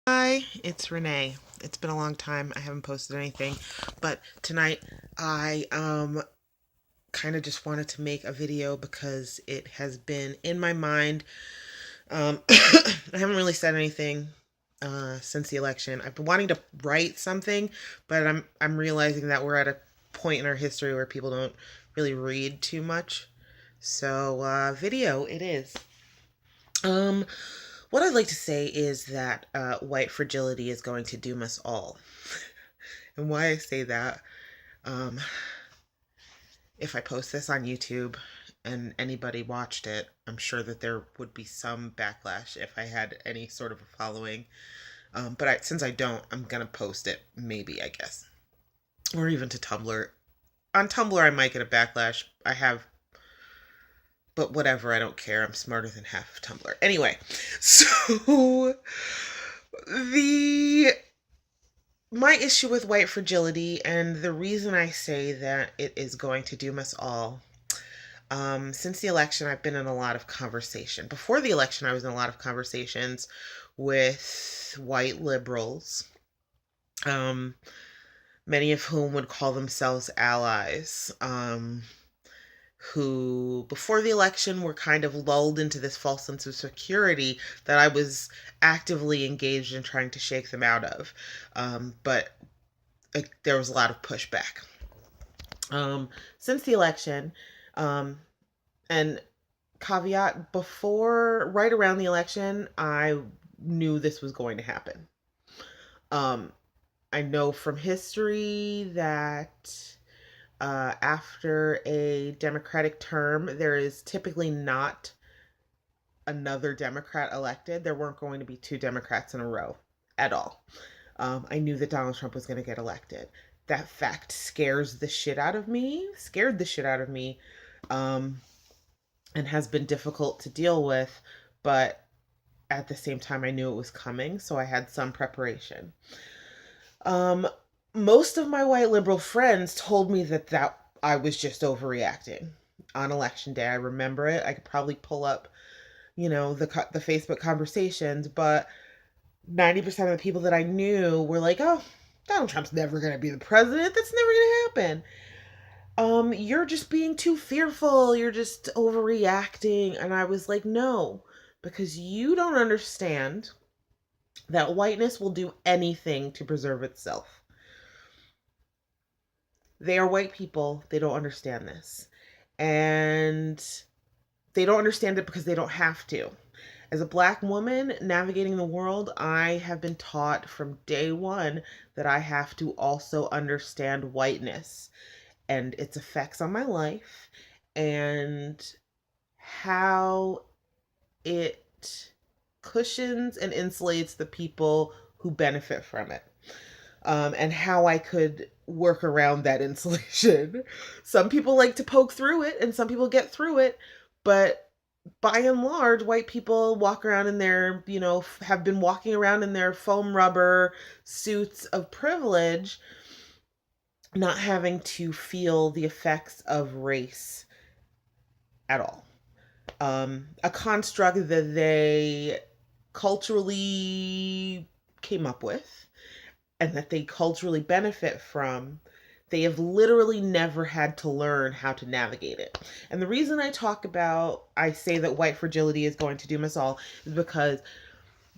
Hi, it's Renee. It's been a long time. I haven't posted anything, but tonight I kind of just wanted to make a video because it has been in my mind. I haven't really said anything since the election. I've been wanting to write something, but I'm realizing that we're at a point in our history where people don't really read too much. So, video it is. Um, what I'd like to say is that white fragility is going to doom us all. And why I say that, um, if I post this on YouTube and anybody watched it, I'm sure that there would be some backlash if I had any sort of a following. But since I don't, I'm going to post it, maybe, I guess. Or even to Tumblr. On Tumblr, I might get a backlash. But whatever, I don't care. I'm smarter than half of Tumblr. Anyway, so the my issue with white fragility, and the reason I say that it is going to doom us all, since the election, I've been in a lot of conversation. Before the election, I was in a lot of conversations with white liberals, um, many of whom would call themselves allies, who, before the election, were kind of lulled into this false sense of security that I was actively engaged in trying to shake them out of. But there was a lot of pushback. Since the election, um, and caveat, right around the election, I knew this was going to happen. Um, I know from history that after a Democratic term, there is typically not another Democrat elected. There weren't going to be two Democrats in a row at all. I knew that Donald Trump was going to get elected. That fact scared the shit out of me, um, and has been difficult to deal with, but at the same time, I knew it was coming, so I had some preparation. Um, Most of my white liberal friends told me that I was just overreacting on election day. I remember it. I could probably pull up, the Facebook conversations, but 90% of the people that I knew were like, "Oh, Donald Trump's never going to be the president. That's never going to happen. You're just being too fearful. You're just overreacting." And I was like, "No, because you don't understand that whiteness will do anything to preserve itself. They are white people. They don't understand this. And they don't understand it because they don't have to. As a black woman navigating the world, I have been taught from day one that I have to also understand whiteness and its effects on my life and how it cushions and insulates the people who benefit from it, and how I could work around that insulation. Some people like to poke through it, and some people get through it, but by and large, white people walk around in their, have been walking around in their foam rubber suits of privilege, not having to feel the effects of race at all. A construct that they culturally came up with and that they culturally benefit from. They have literally never had to learn how to navigate it. And the reason I say that white fragility is going to doom us all is because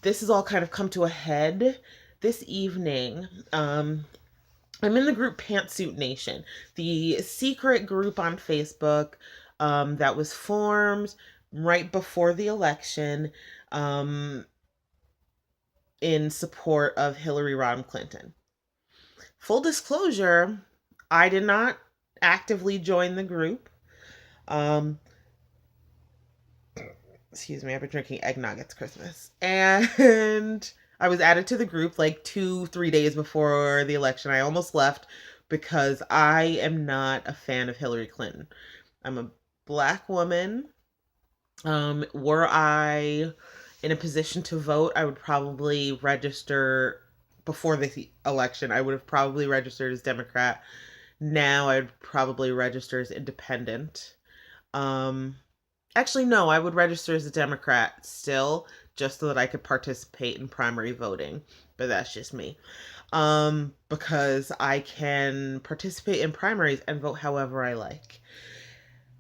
this has all kind of come to a head this evening. I'm in the group Pantsuit Nation, the secret group on Facebook, that was formed right before the election, um, in support of Hillary Rodham Clinton. Full disclosure, I did not actively join the group. Um, Excuse me, I've been drinking eggnog. It's Christmas. And I was added to the group like 3 days before the election. I almost left because I am not a fan of Hillary Clinton. I'm a black woman. Were I in a position to vote, I would probably register before the election. I would have probably registered as Democrat. Now I'd probably register as independent. Um, Actually, no, I would register as a Democrat still, just so that I could participate in primary voting. But that's just me. Because I can participate in primaries and vote however I like.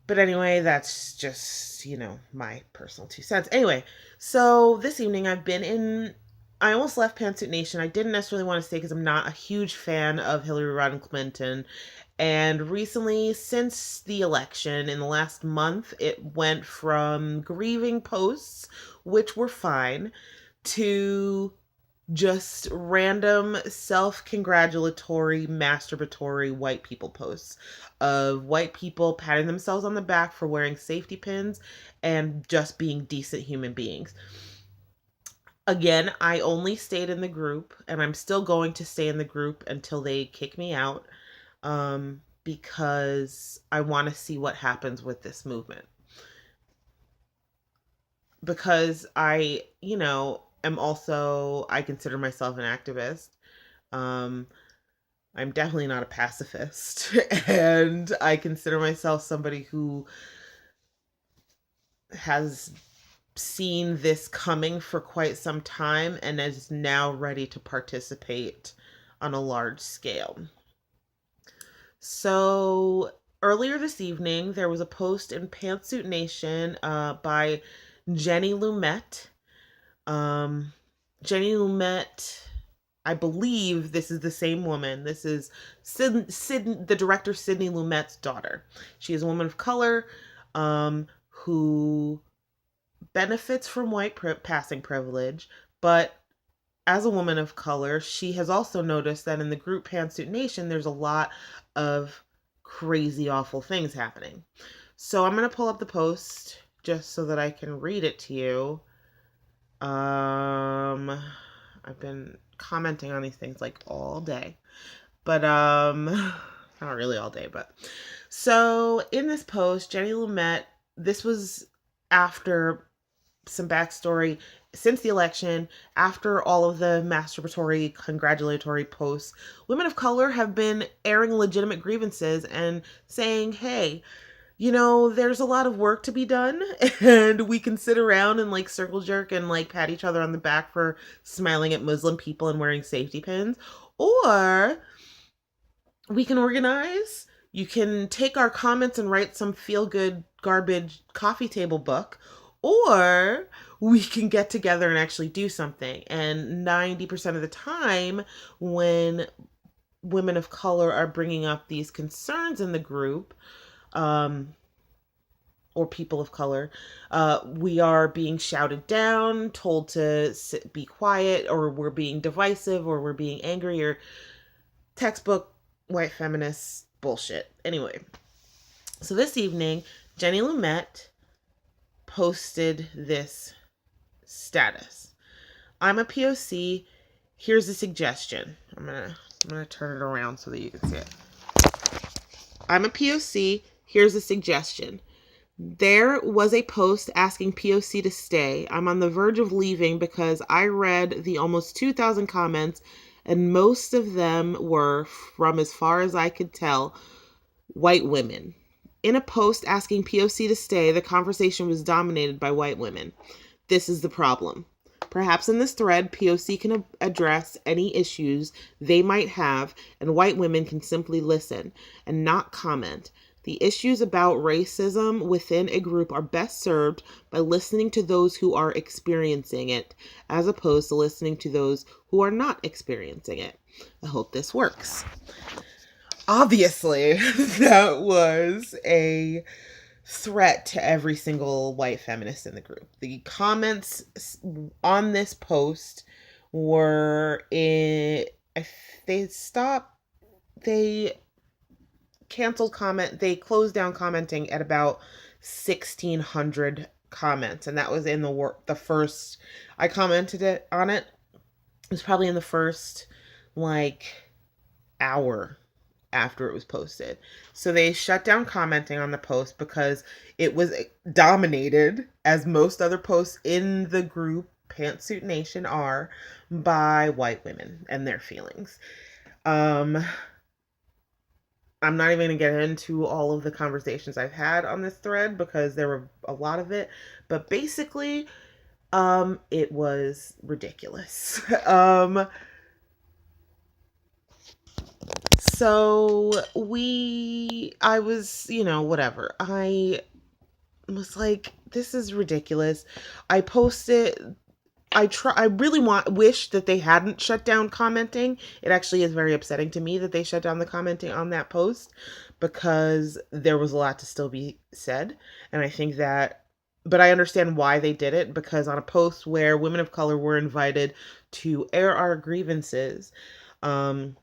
But anyway, that's just, my personal 2 cents. Anyway, so this evening I almost left Pantsuit Nation. I didn't necessarily want to stay because I'm not a huge fan of Hillary Rodham Clinton. And recently, since the election, in the last month, it went from grieving posts, which were fine, to just random self-congratulatory, masturbatory white people posts of white people patting themselves on the back for wearing safety pins and just being decent human beings. Again, I only stayed in the group, and I'm still going to stay in the group until they kick me out, because I want to see what happens with this movement. Because I consider myself an activist. I'm definitely not a pacifist. And I consider myself somebody who has seen this coming for quite some time and is now ready to participate on a large scale. So earlier this evening, there was a post in Pantsuit Nation by Jenny Lumet. Jenny Lumet, I believe this is the same woman. This is the director Sidney Lumet's daughter. She is a woman of color who benefits from white passing privilege, but as a woman of color, she has also noticed that in the group Pantsuit Nation, there's a lot of crazy, awful things happening. So I'm going to pull up the post just so that I can read it to you. I've been commenting on these things like all day, but not really all day, but so in this post, Jenny Lumet, this was after some backstory. Since the election, after all of the masturbatory, congratulatory posts, women of color have been airing legitimate grievances and saying, hey, there's a lot of work to be done, and we can sit around and like circle jerk and like pat each other on the back for smiling at Muslim people and wearing safety pins, or we can organize. You can take our comments and write some feel-good garbage coffee table book, or we can get together and actually do something. And 90% of the time, when women of color are bringing up these concerns in the group, or people of color, we are being shouted down, told to be quiet, or we're being divisive, or we're being angry, or textbook white feminist bullshit. Anyway, so this evening, Jenny Lumet posted this status. I'm a POC. Here's a suggestion. I'm gonna turn it around so that you can see it. I'm a POC. Here's a suggestion. There was a post asking POC to stay. I'm on the verge of leaving because I read the almost 2,000 comments, and most of them were, from as far as I could tell, white women. In a post asking POC to stay, the conversation was dominated by white women. This is the problem. Perhaps in this thread, POC can address any issues they might have, and white women can simply listen and not comment. The issues about racism within a group are best served by listening to those who are experiencing it, as opposed to listening to those who are not experiencing it. I hope this works. Obviously, that was a threat to every single white feminist in the group. The comments on this post were they closed down commenting at about 1,600 comments, and that was in the first, I commented on it. It was probably in the first hour after it was posted. So they shut down commenting on the post because it was dominated, as most other posts in the group Pantsuit Nation are, by white women and their feelings. I'm not even going to get into all of the conversations I've had on this thread because there were a lot of it. But basically, It was ridiculous. I was, whatever. I was like, this is ridiculous. I posted, I really wish that they hadn't shut down commenting. It actually is very upsetting to me that they shut down the commenting on that post because there was a lot to still be said. And I think that, but I understand why they did it, because on a post where women of color were invited to air our grievances, um,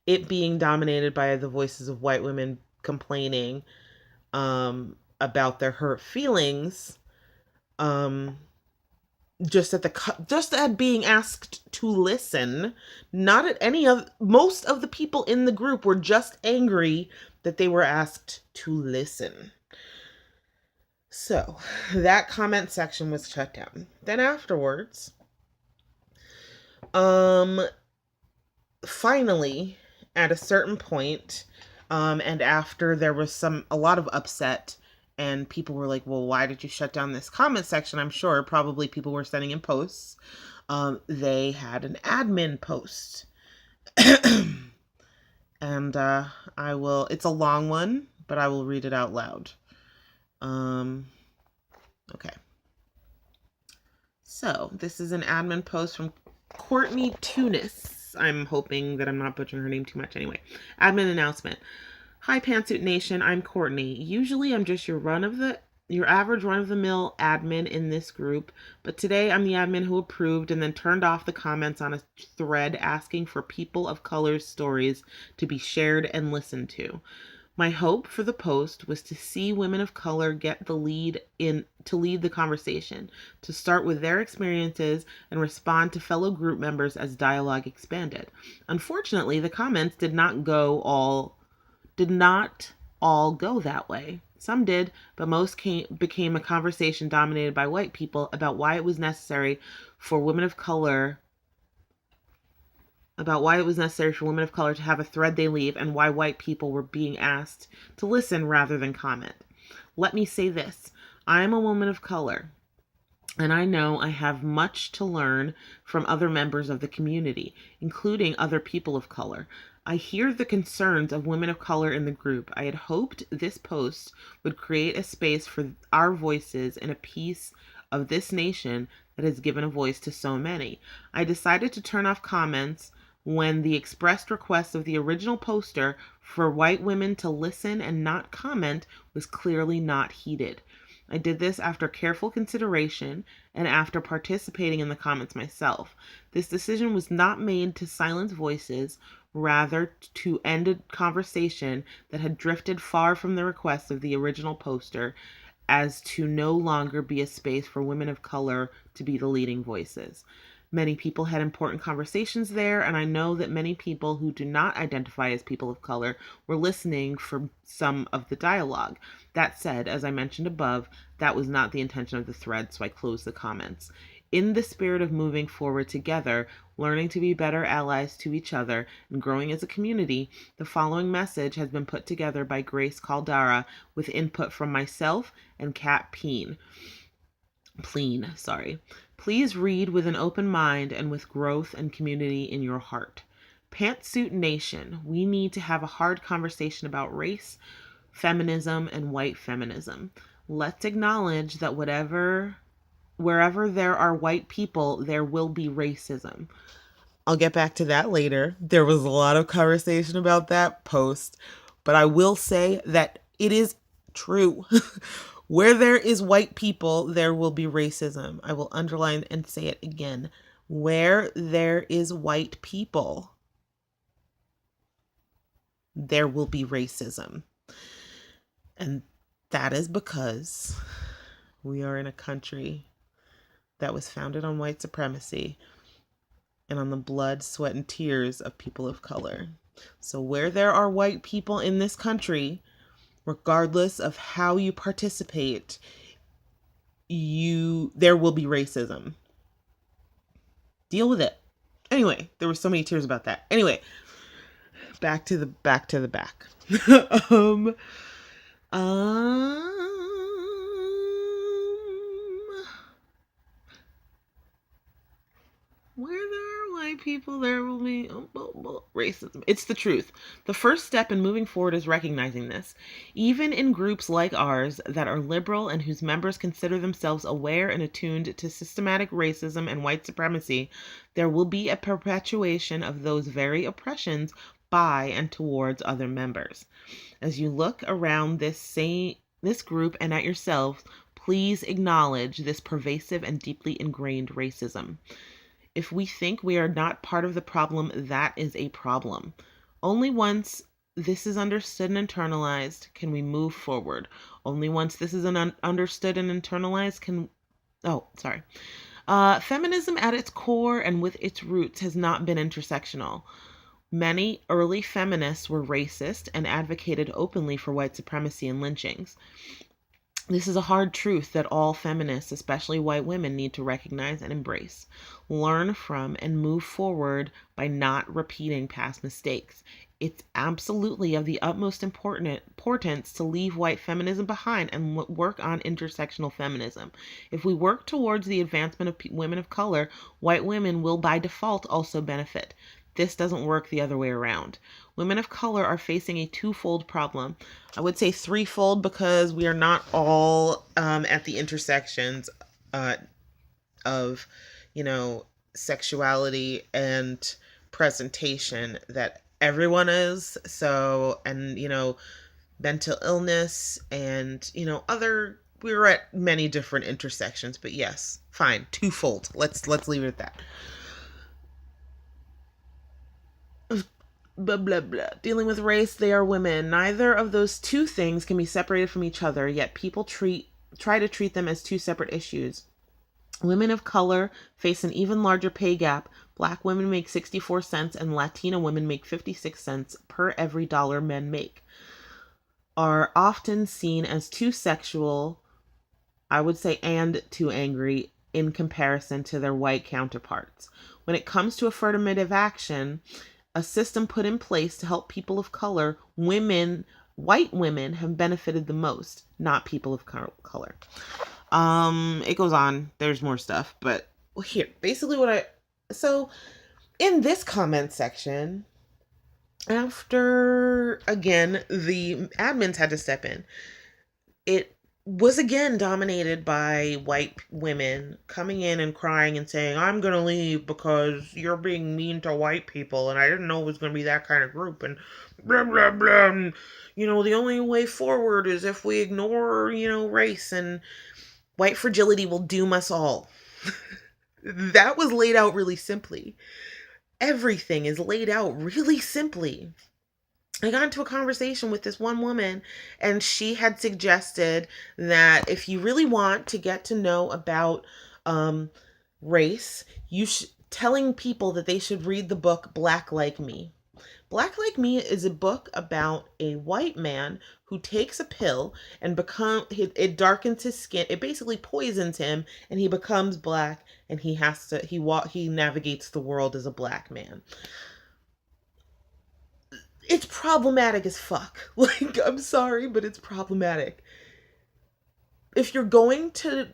it being dominated by the voices of white women complaining about their hurt feelings, um, just at being asked to listen, not at any of most of the people in the group were just angry that they were asked to listen. So that comment section was shut down. Then afterwards, finally, at a certain point, and after there was a lot of upset, and people were like, well, why did you shut down this comment section? I'm sure probably people were sending in posts. They had an admin post. And it's a long one, but I will read it out loud. Okay. So this is an admin post from Courtney Tunis. I'm hoping that I'm not butchering her name too much anyway. Admin announcement. Hi, Pantsuit Nation. I'm Courtney. Usually I'm just your average run-of-the-mill admin in this group, but today I'm the admin who approved and then turned off the comments on a thread asking for people of color's stories to be shared and listened to. My hope for the post was to see women of color get to lead the conversation, to start with their experiences and respond to fellow group members as dialogue expanded. Unfortunately, the comments did not all go that way. Some did, but most became a conversation dominated by white people about why it was necessary for women of color to have a thread they leave, and why white people were being asked to listen rather than comment. Let me say this. I am a woman of color, and I know I have much to learn from other members of the community, including other people of color. I hear the concerns of women of color in the group. I had hoped this post would create a space for our voices in a piece of this nation that has given a voice to so many. I decided to turn off comments when the expressed request of the original poster for white women to listen and not comment was clearly not heeded. I did this after careful consideration and after participating in the comments myself. This decision was not made to silence voices, rather to end a conversation that had drifted far from the request of the original poster, as to no longer be a space for women of color to be the leading voices. Many people had important conversations there, and I know that many people who do not identify as people of color were listening for some of the dialogue. That said, as I mentioned above, that was not the intention of the thread, so I closed the comments. In the spirit of moving forward together, learning to be better allies to each other, and growing as a community, the following message has been put together by Grace Caldara with input from myself and Kat Pleen. Please read with an open mind and with growth and community in your heart. Pantsuit Nation, we need to have a hard conversation about race, feminism, and white feminism. Let's acknowledge that wherever there are white people, there will be racism. I'll get back to that later. There was a lot of conversation about that post, but I will say that it is true. Where there is white people, there will be racism. I will underline and say it again. Where there is white people, there will be racism. And that is because we are in a country that was founded on white supremacy and on the blood, sweat, and tears of people of color. So where there are white people in this country, regardless of how you participate, there will be racism. Deal with it. Anyway, there were so many tears about that. Anyway, back to the back. Where there are white people, there will be racism. It's the truth. The first step in moving forward is recognizing this. Even in groups like ours that are liberal and whose members consider themselves aware and attuned to systematic racism and white supremacy, there will be a perpetuation of those very oppressions by and towards other members. As you look around this group and at yourselves, please acknowledge this pervasive and deeply ingrained racism. If we think we are not part of the problem, that is a problem. Only once this is understood and internalized can we move forward. Only once this is understood and internalized can. Oh, sorry. Feminism at its core and with its roots has not been intersectional. Many early feminists were racist and advocated openly for white supremacy and lynchings. This is a hard truth that all feminists, especially white women, need to recognize and embrace. Learn from and move forward by not repeating past mistakes. It's absolutely of the utmost importance to leave white feminism behind and work on intersectional feminism. If we work towards the advancement of women of color, white women will by default also benefit. This doesn't work the other way around. Women of color are facing a twofold problem. I would say threefold because we are not all at the intersections of, sexuality and presentation that everyone is. So, and, mental illness and, we're at many different intersections, but yes, fine, twofold. Let's leave it at that. Blah blah blah. Dealing with race, they are women. Neither of those two things can be separated from each other, yet people try to treat them as two separate issues. Women of color face an even larger pay gap. Black women make 64 cents and Latina women make 56 cents per every dollar men make. Are often seen as too sexual, I would say, and too angry in comparison to their white counterparts. When it comes to affirmative action, a system put in place to help people of color, white women have benefited the most, not people of color. It goes on. There's more stuff, but here, basically so in this comment section, after, again, the admins had to step in, it was again dominated by white women coming in and crying and saying, I'm going to leave because you're being mean to white people and I didn't know it was going to be that kind of group and blah, blah, blah. And, the only way forward is if we ignore, race and white fragility will doom us all. That was laid out really simply. Everything is laid out really simply. I got into a conversation with this one woman, and she had suggested that if you really want to get to know about race, telling people that they should read the book Black Like Me. Black Like Me is a book about a white man who takes a pill and it darkens his skin. It basically poisons him, and he becomes black, and he navigates the world as a black man. It's problematic as fuck. Like, I'm sorry, but it's problematic. If you're going to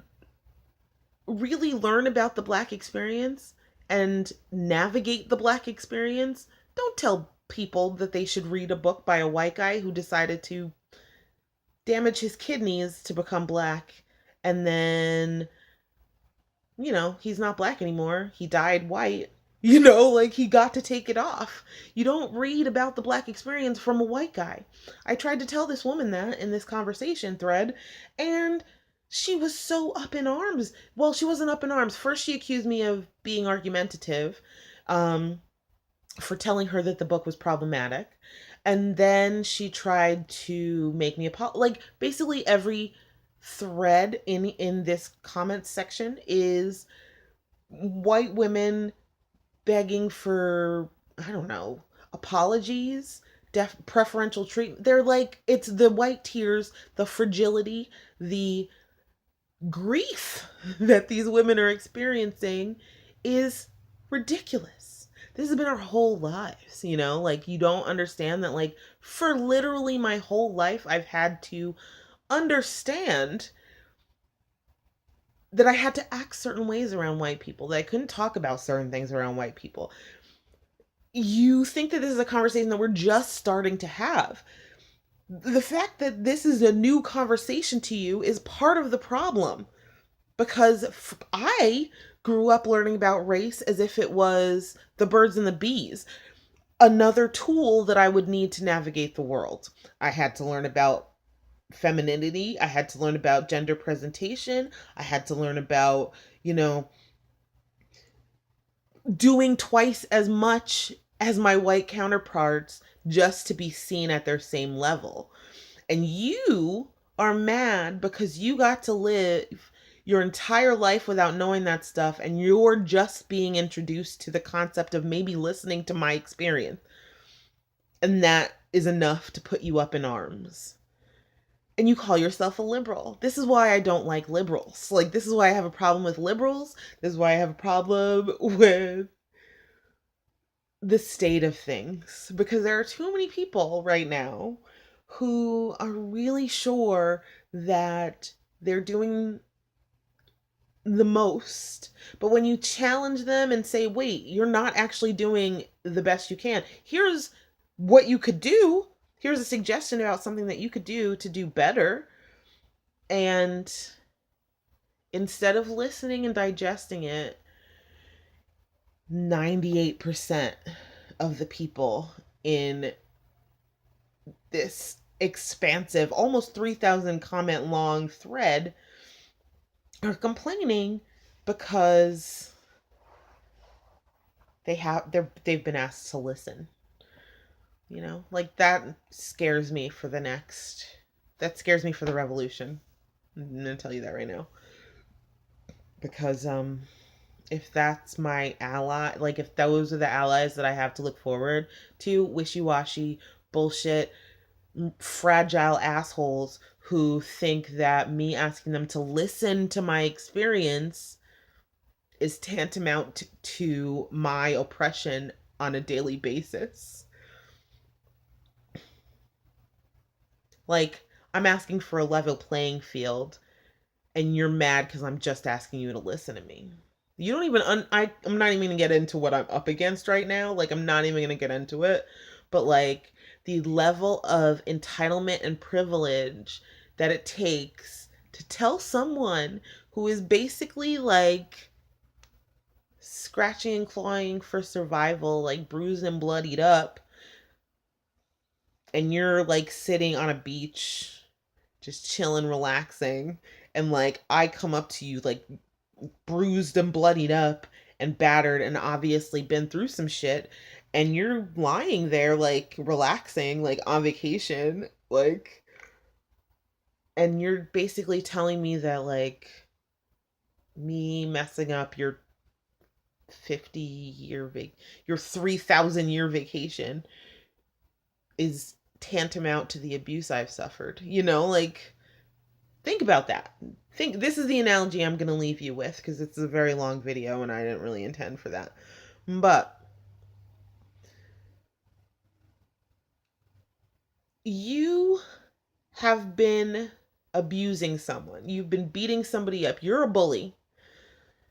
really learn about the black experience and navigate the black experience, don't tell people that they should read a book by a white guy who decided to damage his kidneys to become black, and then, he's not black anymore. He died white. He got to take it off. You don't read about the black experience from a white guy. I tried to tell this woman that in this conversation thread, and she was so up in arms. Well, she wasn't up in arms. First, she accused me of being argumentative, for telling her that the book was problematic. And then she tried to make me basically every thread in this comment section is white women begging for, I don't know, apologies, preferential treatment. They're like, it's the white tears, the fragility, the grief that these women are experiencing is ridiculous. This has been our whole lives, you don't understand that, for literally my whole life, I've had to understand that I had to act certain ways around white people, that I couldn't talk about certain things around white people. You think that this is a conversation that we're just starting to have. The fact that this is a new conversation to you is part of the problem, because I grew up learning about race as if it was the birds and the bees, another tool that I would need to navigate the world. I had to learn about femininity. I had to learn about gender presentation. I had to learn about, doing twice as much as my white counterparts just to be seen at their same level. And you are mad because you got to live your entire life without knowing that stuff, and you're just being introduced to the concept of maybe listening to my experience. And that is enough to put you up in arms. And you call yourself a liberal. This is why I don't like liberals. Like, this is why I have a problem with liberals. This is why I have a problem with the state of things. Because there are too many people right now who are really sure that they're doing the most. But when you challenge them and say, wait, you're not actually doing the best you can, here's what you could do. Here's a suggestion about something that you could do to do better. And instead of listening and digesting it, 98% of the people in this expansive, almost 3,000 comment long thread are complaining because they've been asked to listen. Like, that scares me for the revolution. I'm gonna tell you that right now. Because if that's my ally, like, if those are the allies that I have to look forward to, wishy-washy bullshit, fragile assholes who think that me asking them to listen to my experience is tantamount to my oppression on a daily basis. Like, I'm asking for a level playing field, and you're mad because I'm just asking you to listen to me. You don't even, I'm not even gonna get into what I'm up against right now. Like, I'm not even gonna get into it. But, like, the level of entitlement and privilege that it takes to tell someone who is basically, like, scratching and clawing for survival, like, bruised and bloodied up, and you're, like, sitting on a beach just chilling, relaxing, and, like, I come up to you, like, bruised and bloodied up and battered and obviously been through some shit, and you're lying there, like, relaxing, like, on vacation, like, and you're basically telling me that, like, me messing up your your 3,000 year vacation is tantamount to the abuse I've suffered. Like, think about that. This is the analogy I'm going to leave you with, because it's a very long video and I didn't really intend for that. But you have been abusing someone. You've been beating somebody up. You're a bully.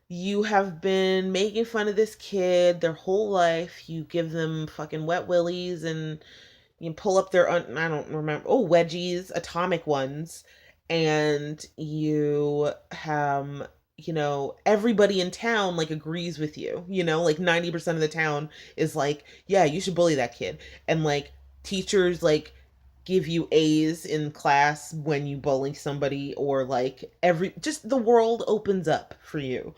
You have been making fun of this kid their whole life. You give them fucking wet willies, and you pull up their, I don't remember, wedgies, atomic ones. And you have, everybody in town, like, agrees with you, like 90% of the town is like, yeah, you should bully that kid. And, like, teachers, like, give you A's in class when you bully somebody, or, like, just the world opens up for you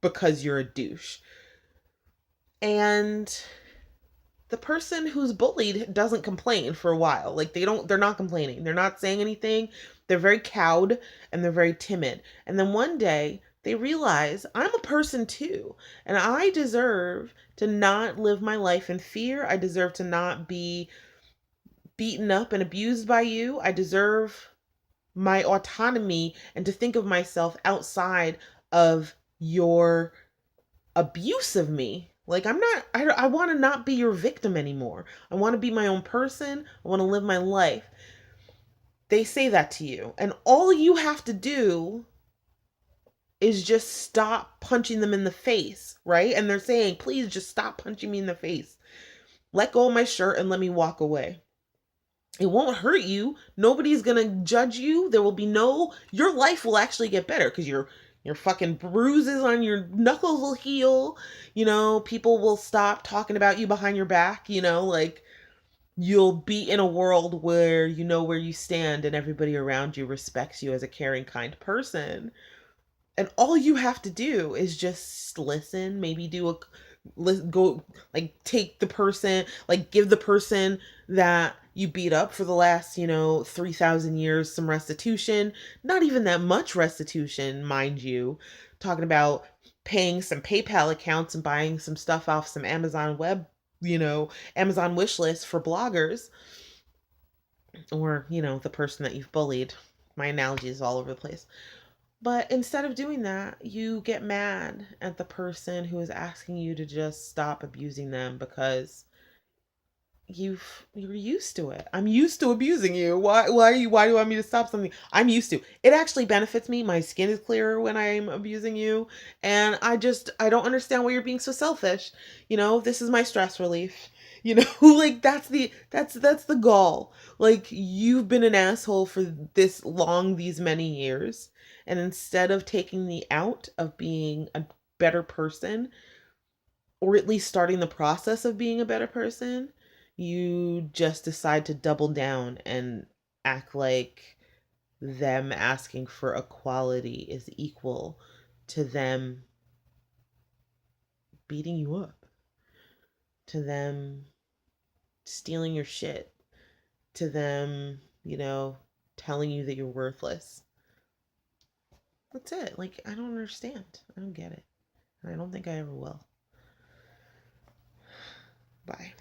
because you're a douche. And the person who's bullied doesn't complain for a while. Like, they're not complaining. They're not saying anything. They're very cowed and they're very timid. And then one day they realize, I'm a person too, and I deserve to not live my life in fear. I deserve to not be beaten up and abused by you. I deserve my autonomy and to think of myself outside of your abuse of me. Like, I want to not be your victim anymore. I want to be my own person. I want to live my life. They say that to you, and all you have to do is just stop punching them in the face, right? And they're saying, please just stop punching me in the face. Let go of my shirt and let me walk away. It won't hurt you. Nobody's gonna judge you. There will be no, your life will actually get better because your fucking bruises on your knuckles will heal. People will stop talking about you behind your back, like you'll be in a world where you know where you stand and everybody around you respects you as a caring, kind person. And all you have to do is just listen, maybe go, like, take the person, like, give the person that you beat up for the last 3,000 years some restitution. Not even that much restitution, mind you. Talking about paying some PayPal accounts and buying some stuff off some Amazon web, Amazon wish list for bloggers, or the person that you've bullied. My analogy is all over the place. But instead of doing that, you get mad at the person who is asking you to just stop abusing them because you're used to it. I'm used to abusing you. Why do you want me to stop something? I'm used to. It actually benefits me. My skin is clearer when I'm abusing you. And I don't understand why you're being so selfish. This is my stress relief. Like that's the goal. Like, you've been an asshole for this long, these many years. And instead of taking the out of being a better person, or at least starting the process of being a better person, you just decide to double down and act like them asking for equality is equal to them beating you up, to them stealing your shit, to them, telling you that you're worthless. That's it. Like, I don't understand. I don't get it. And I don't think I ever will. Bye.